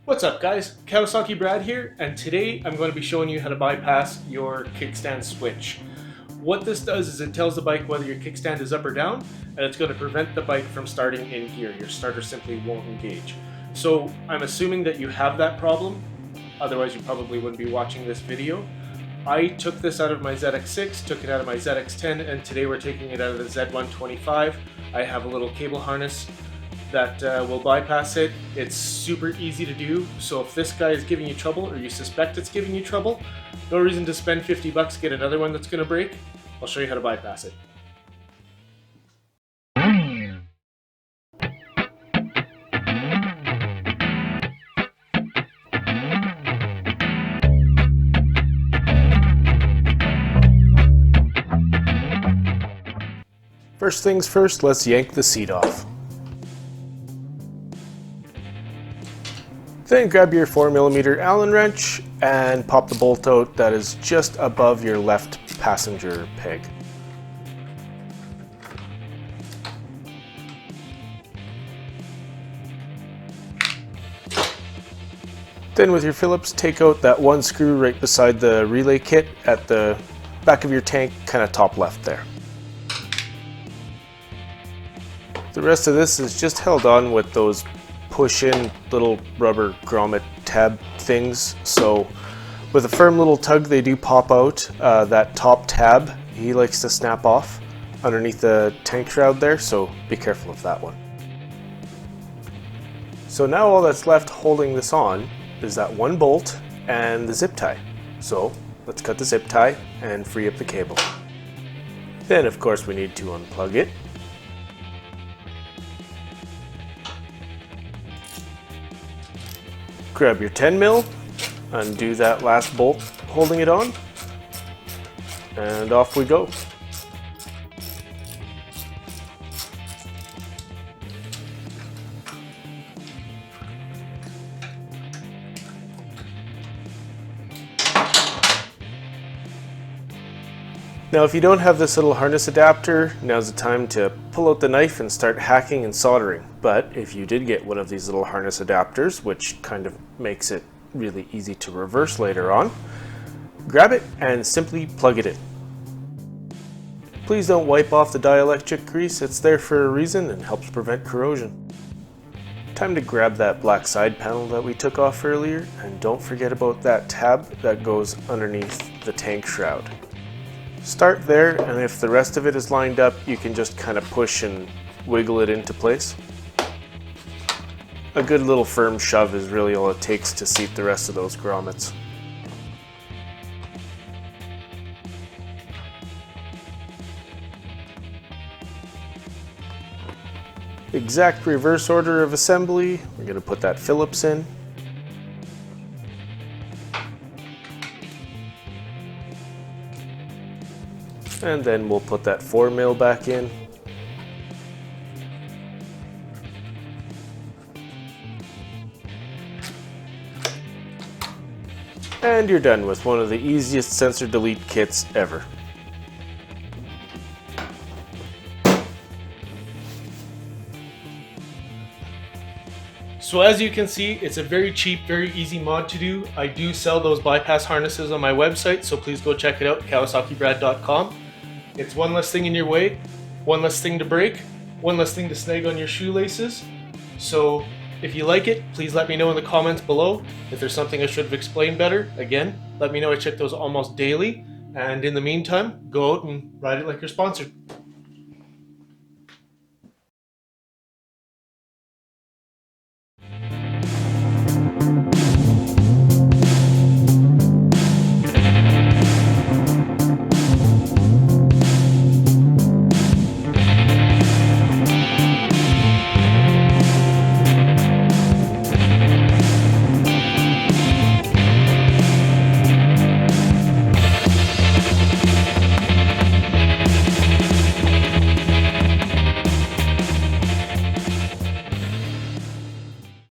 What's up guys, Kawasaki Brad here, and today I'm going to be showing you how to bypass your kickstand switch. What this does is it tells the bike whether your kickstand is up or down, and it's going to prevent the bike from starting in gear. Your starter simply won't engage. So I'm assuming that you have that problem, otherwise you probably wouldn't be watching this video. I took this out of my ZX6, took it out of my ZX10, and today we're taking it out of the Z125. I have a little cable harness that will bypass it. It's super easy to do, so if this guy is giving you trouble or you suspect it's giving you trouble, no reason to spend 50 bucks, get another one that's going to break. I'll show you how to bypass it. First things first, let's yank the seat off. Then grab your 4mm Allen wrench and pop the bolt out that is just above your left passenger peg. Then with your Phillips, take out that one screw right beside the relay kit at the back of your tank, kind of top left there. The rest of this is just held on with those push-in little rubber grommet tab things. So with a firm little tug, they do pop out. That top tab, he likes to snap off underneath the tank shroud there, so be careful of that one. So now all that's left holding this on is that one bolt and the zip tie. So let's cut the zip tie and free up the cable. Then of course we need to unplug it. Grab your 10mm, undo that last bolt holding it on, and off we go. Now if you don't have this little harness adapter, now's the time to pull out the knife and start hacking and soldering. But if you did get one of these little harness adapters, which kind of makes it really easy to reverse later on, grab it and simply plug it in. Please don't wipe off the dielectric grease, it's there for a reason and helps prevent corrosion. Time to grab that black side panel that we took off earlier, and don't forget about that tab that goes underneath the tank shroud. Start there, and if the rest of it is lined up, you can just kind of push and wiggle it into place. A good little firm shove is really all it takes to seat the rest of those grommets. Exact reverse order of assembly, we're going to put that Phillips in. And then we'll put that 4mm back in. And you're done with one of the easiest sensor delete kits ever. So as you can see, it's a very cheap, very easy mod to do. I do sell those bypass harnesses on my website, so please go check it out, kawasakibrad.ca. It's one less thing in your way, one less thing to break, one less thing to snag on your shoelaces. So if you like it, please let me know in the comments below. If there's something I should have explained better, again, let me know. I check those almost daily. And in the meantime, go out and ride it like you're sponsored.